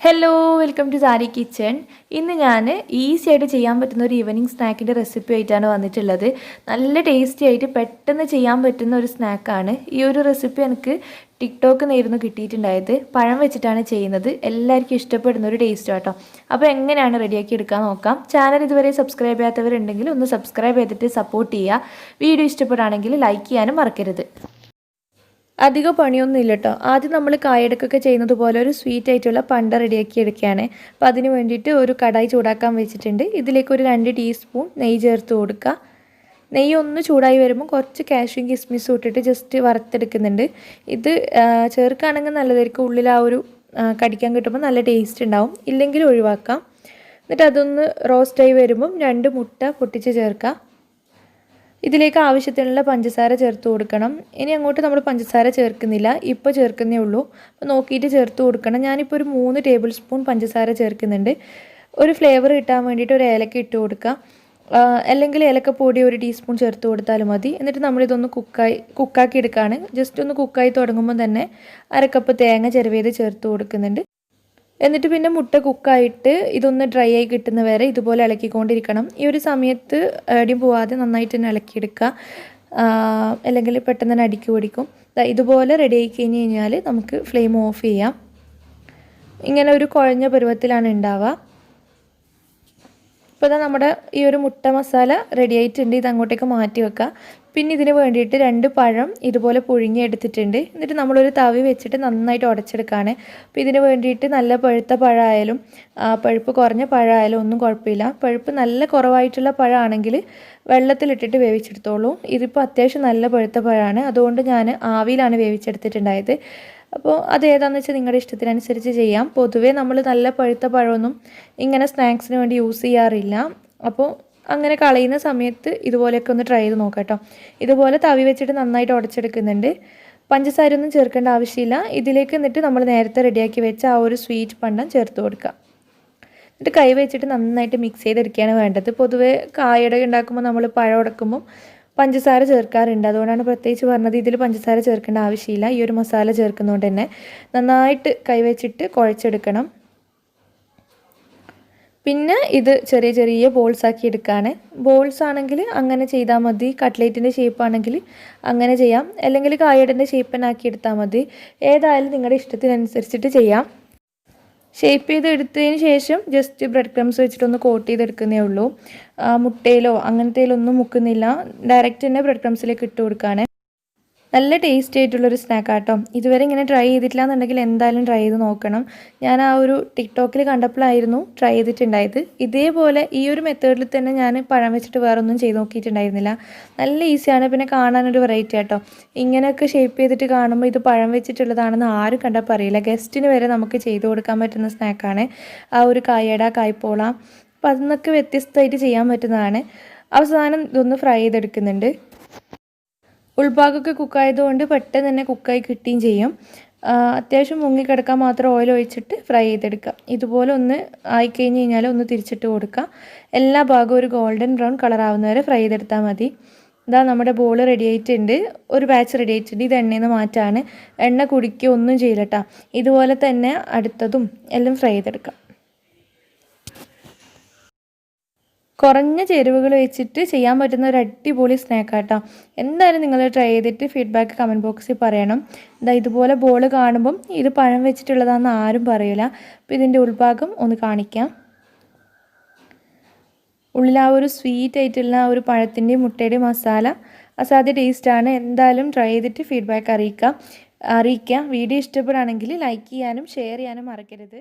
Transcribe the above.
Hello welcome to sari kitchen. ഇന്ന് ഞാൻ easy ആയിട്ട് ചെയ്യാൻ പറ്റുന്ന ഒരു ഈവനിങ് സ്നാക്കിൻ്റെ റെസിപ്പി ആയിട്ടാണ് വന്നിട്ടുള്ളത്. നല്ല ടേസ്റ്റി ആയിട്ട് പെട്ടെന്ന് ചെയ്യാൻ പറ്റുന്ന ഒരു സ്നാക്കാണ്. ഈ ഒരു റെസിപ്പി എനിക്ക് ടിക്ടോക്കിൽ നിന്നായിരുന്നു കിട്ടിയിട്ടുണ്ടായത്. പഴം വെച്ചിട്ടാണ് ചെയ്യുന്നത്. എല്ലാവർക്കും ഇഷ്ടപ്പെടുന്ന ഒരു ടേസ്റ്റ് കേട്ടോ. അപ്പോൾ എങ്ങനെയാണ് റെഡിയാക്കി എടുക്കാൻ നോക്കാം. ചാനൽ ഇതുവരെ സബ്സ്ക്രൈബ് ചെയ്യാത്തവരുണ്ടെങ്കിൽ ഒന്ന് സബ്സ്ക്രൈബ് ചെയ്തിട്ട് സപ്പോർട്ട് ചെയ്യുക. വീഡിയോ ഇഷ്ടപ്പെടുകയാണെങ്കിൽ ലൈക്ക് ചെയ്യാനും മറക്കരുത്. അധികം പണിയൊന്നുമില്ല കേട്ടോ. ആദ്യം നമ്മൾ കായടക്കൊക്കെ ചെയ്യുന്നത് പോലെ ഒരു സ്വീറ്റ് ആയിട്ടുള്ള പണ്ട റെഡിയാക്കി എടുക്കുകയാണ്. അപ്പോൾ അതിന് വേണ്ടിയിട്ട് ഒരു കടായി ചൂടാക്കാൻ വെച്ചിട്ടുണ്ട്. ഇതിലേക്ക് ഒരു 2 ടീസ്പൂൺ നെയ്യ് ചേർത്ത് കൊടുക്കുക. നെയ്യ് ഒന്ന് ചൂടായി വരുമ്പോൾ കുറച്ച് കാഷ്യൂം കിസ്മിസും ഇട്ടിട്ട് ജസ്റ്റ് വറുത്തെടുക്കുന്നുണ്ട്. ഇത് ചേർക്കുകയാണെങ്കിൽ നല്ലതായിരിക്കും. ഉള്ളിൽ ആ ഒരു കടിക്കാൻ കിട്ടുമ്പോൾ നല്ല ടേസ്റ്റ് ഉണ്ടാവും. ഇല്ലെങ്കിൽ ഒഴിവാക്കാം. എന്നിട്ട് അതൊന്ന് റോസ്റ്റായി വരുമ്പം 2 മുട്ട പൊട്ടിച്ച് ചേർക്കുക. ഇതിലേക്ക് ആവശ്യത്തിനുള്ള പഞ്ചസാര ചേർത്ത് കൊടുക്കണം. ഇനി അങ്ങോട്ട് നമ്മൾ പഞ്ചസാര ചേർക്കുന്നില്ല, ഇപ്പോൾ ചേർക്കുന്നേ ഉള്ളൂ. അപ്പോൾ നോക്കിയിട്ട് ചേർത്ത് കൊടുക്കണം. ഞാനിപ്പോൾ ഒരു 3 ടേബിൾ സ്പൂൺ പഞ്ചസാര ചേർക്കുന്നുണ്ട്. ഒരു ഫ്ലേവർ കിട്ടാൻ വേണ്ടിയിട്ട് ഒരു ഏലക്ക ഇട്ട് കൊടുക്കുക. അല്ലെങ്കിൽ ഏലക്കപ്പൊടി 1 ടീസ്പൂൺ ചേർത്ത് കൊടുത്താലും മതി. എന്നിട്ട് നമ്മളിതൊന്ന് കുക്കാക്കി എടുക്കുകയാണ്. ജസ്റ്റ് ഒന്ന് കുക്കായി തുടങ്ങുമ്പോൾ തന്നെ 1/2 കപ്പ് തേങ്ങ ചിരവിയത് ചേർത്ത് കൊടുക്കുന്നുണ്ട്. എന്നിട്ട് പിന്നെ മുട്ട കുക്കായിട്ട് ഇതൊന്ന് ഡ്രൈ ആയി കിട്ടുന്ന വരെ ഇതുപോലെ ഇളക്കിക്കൊണ്ടിരിക്കണം. ഈ ഒരു സമയത്ത് എവിടെയും പോവാതെ നന്നായിട്ട് തന്നെ ഇളക്കിയെടുക്കുക. അല്ലെങ്കിൽ പെട്ടെന്ന് തന്നെ അടിക്ക് പിടിക്കും. ഇതുപോലെ റെഡി ആയി കഴിഞ്ഞ് കഴിഞ്ഞാൽ നമുക്ക് ഫ്ലെയിം ഓഫ് ചെയ്യാം. ഇങ്ങനെ ഒരു കുഴഞ്ഞ പരുവത്തിലാണ് ഉണ്ടാവുക. ഇപ്പോൾ നമ്മുടെ ഈ ഒരു മുട്ട മസാല റെഡി ആയിട്ടുണ്ട്. ഇത് അങ്ങോട്ടേക്ക് മാറ്റി വെക്കുക. പിന്നെ ഇതിന് വേണ്ടിയിട്ട് 2 പഴം ഇതുപോലെ പുഴുങ്ങി എടുത്തിട്ടുണ്ട്. എന്നിട്ട് നമ്മളൊരു തവി വെച്ചിട്ട് നന്നായിട്ട് ഉടച്ചെടുക്കുകയാണ്. അപ്പോൾ ഇതിന് വേണ്ടിയിട്ട് നല്ല പഴുത്ത പഴമായാലും പഴുപ്പ് കുറഞ്ഞ പഴമായാലും ഒന്നും കുഴപ്പമില്ല. പഴുപ്പ് നല്ല കുറവായിട്ടുള്ള പഴമാണെങ്കിൽ വെള്ളത്തിലിട്ടിട്ട് വേവിച്ചെടുത്തോളൂ. ഇതിപ്പോൾ അത്യാവശ്യം നല്ല പഴുത്ത പഴമാണ്. അതുകൊണ്ട് ഞാൻ ആവിയിലാണ് വേവിച്ചെടുത്തിട്ടുണ്ടായത്. അപ്പോൾ അതേതാണെന്ന് വെച്ചാൽ നിങ്ങളുടെ ഇഷ്ടത്തിനനുസരിച്ച് ചെയ്യാം. പൊതുവേ നമ്മൾ നല്ല പഴുത്ത പഴമൊന്നും ഇങ്ങനെ സ്നാക്സിന് വേണ്ടി യൂസ് ചെയ്യാറില്ല. അപ്പോൾ അങ്ങനെ കളയുന്ന സമയത്ത് ഇതുപോലെയൊക്കെ ഒന്ന് ട്രൈ ചെയ്ത് നോക്കാം കേട്ടോ. ഇതുപോലെ തവി വെച്ചിട്ട് നന്നായിട്ട് ഉടച്ചെടുക്കുന്നുണ്ട്. പഞ്ചസാര ഒന്നും ചേർക്കേണ്ട ആവശ്യമില്ല. ഇതിലേക്ക് എന്നിട്ട് നമ്മൾ നേരത്തെ റെഡിയാക്കി വെച്ച ആ ഒരു സ്വീറ്റ് പണ്ടം ചേർത്ത് കൊടുക്കുക. എന്നിട്ട് കൈ വെച്ചിട്ട് നന്നായിട്ട് മിക്സ് ചെയ്തെടുക്കുകയാണ് വേണ്ടത്. പൊതുവേ കായട ഉണ്ടാക്കുമ്പോൾ നമ്മൾ പഴം ഉടക്കുമ്പം പഞ്ചസാര ചേർക്കാറുണ്ട്. അതുകൊണ്ടാണ് പ്രത്യേകിച്ച് പറഞ്ഞത്. ഇതിൽ പഞ്ചസാര ചേർക്കേണ്ട ആവശ്യമില്ല. ഈ ഒരു മസാല ചേർക്കുന്നതുകൊണ്ട് തന്നെ നന്നായിട്ട് കൈവച്ചിട്ട് കുഴച്ചെടുക്കണം. പിന്നെ ഇത് ചെറിയ ചെറിയ ബോൾസ് ആക്കി എടുക്കുകയാണ്. ബോൾസ് ആണെങ്കിൽ അങ്ങനെ ചെയ്താൽ മതി. കട്ട്ലേറ്റിൻ്റെ ഷേപ്പ് ആണെങ്കിൽ അങ്ങനെ ചെയ്യാം. അല്ലെങ്കിൽ കായടൻ്റെ ഷേപ്പ് തന്നെ ആക്കി എടുത്താൽ മതി. ഏതായാലും നിങ്ങളുടെ ഇഷ്ടത്തിനനുസരിച്ചിട്ട് ചെയ്യാം. ഷേപ്പ് ചെയ്തെടുത്തതിന് ശേഷം ജസ്റ്റ് ബ്രെഡ് ക്രംസ് വെച്ചിട്ടൊന്ന് കോട്ട് ചെയ്തെടുക്കുന്നേ ഉള്ളൂ. മുട്ടയിലോ അങ്ങനത്തേലൊന്നും മുക്കുന്നില്ല. ഡയറക്റ്റ് തന്നെ ബ്രെഡ് ക്രംസിലേക്ക് ഇട്ട് കൊടുക്കുകയാണ്. നല്ല ടേസ്റ്റി ആയിട്ടുള്ളൊരു സ്നാക്കാട്ടോ. ഇതുവരെ ഇങ്ങനെ ട്രൈ ചെയ്തിട്ടില്ല എന്നുണ്ടെങ്കിൽ എന്തായാലും ട്രൈ ചെയ്ത് നോക്കണം. ഞാൻ ആ ഒരു ടിക്ടോക്കിൽ കണ്ടപ്പോഴായിരുന്നു ട്രൈ ചെയ്തിട്ടുണ്ടായത്. ഇതേപോലെ ഈ ഒരു മെത്തേഡിൽ തന്നെ ഞാൻ പഴം വെച്ചിട്ട് വേറെ ഒന്നും ചെയ്ത് നോക്കിയിട്ടുണ്ടായിരുന്നില്ല. നല്ല ഈസിയാണ്. പിന്നെ കാണാനൊരു വെറൈറ്റി ആട്ടോ. ഇങ്ങനെയൊക്കെ ഷേപ്പ് ചെയ്തിട്ട് കാണുമ്പോൾ ഇത് പഴം വെച്ചിട്ടുള്ളതാണെന്ന് ആരും കണ്ടപ്പോൾ അറിയില്ല. ഗസ്റ്റിന് വരെ നമുക്ക് ചെയ്ത് കൊടുക്കാൻ പറ്റുന്ന സ്നാക്കാണ് ആ ഒരു കായട കായ്പോള. അപ്പം അതിനൊക്കെ വ്യത്യസ്തമായിട്ട് ചെയ്യാൻ പറ്റുന്നതാണ്. അവസാനം ഇതൊന്ന് ഫ്രൈ ചെയ്തെടുക്കുന്നുണ്ട്. ഉൾഭാഗമൊക്കെ കുക്കായതുകൊണ്ട് പെട്ടെന്ന് തന്നെ കുക്കായി കിട്ടുകയും ചെയ്യും. അത്യാവശ്യം മുങ്ങിക്കിടക്കാൻ മാത്രം ഓയിൽ ഒഴിച്ചിട്ട് ഫ്രൈ ചെയ്തെടുക്കുക. ഇതുപോലെ ഒന്ന് ആയിക്കഴിഞ്ഞ് കഴിഞ്ഞാൽ ഒന്ന് തിരിച്ചിട്ട് കൊടുക്കുക. എല്ലാ ഭാഗവും ഒരു ഗോൾഡൻ ബ്രൗൺ കളർ ആവുന്നവരെ ഫ്രൈ ചെയ്തെടുത്താൽ മതി. ഇതാ നമ്മുടെ ബോൾ റെഡി ആയിട്ടുണ്ട്. ഒരു ബാച്ച് റെഡി ആയിട്ടുണ്ട്. ഇത് എണ്ണയിൽ നിന്ന് മാറ്റാണ്. എണ്ണ കുടിക്കുക ഒന്നും ചെയ്യില്ല കേട്ടോ. ഇതുപോലെ തന്നെ അടുത്തതും എല്ലാം ഫ്രൈ ചെയ്തെടുക്കാം. കുറഞ്ഞ ചേരുവകൾ വെച്ചിട്ട് ചെയ്യാൻ പറ്റുന്ന ഒരു അടിപൊളി സ്നാക്കാട്ടോ. എന്തായാലും നിങ്ങൾ ട്രൈ ചെയ്തിട്ട് ഫീഡ്ബാക്ക് കമൻറ്റ് ബോക്സിൽ പറയണം. ഇതുപോലെ ബോൾ കാണുമ്പം ഇത് പഴം വെച്ചിട്ടുള്ളതാണെന്ന് ആരും പറയില്ല. അപ്പോൾ ഇതിൻ്റെ ഉൾഭാഗം ഒന്ന് കാണിക്കാം. ഉള്ളിൽ ആ ഒരു സ്വീറ്റ് ആയിട്ടുള്ള ആ ഒരു പഴത്തിൻ്റെയും മുട്ടയുടെയും മസാല അസാധ്യ ടേസ്റ്റാണ്. എന്തായാലും ട്രൈ ചെയ്തിട്ട് ഫീഡ്ബാക്ക് അറിയിക്കുക. വീഡിയോ ഇഷ്ടപ്പെടുകയാണെങ്കിൽ ലൈക്ക് ചെയ്യാനും ഷെയർ ചെയ്യാനും മറക്കരുത്.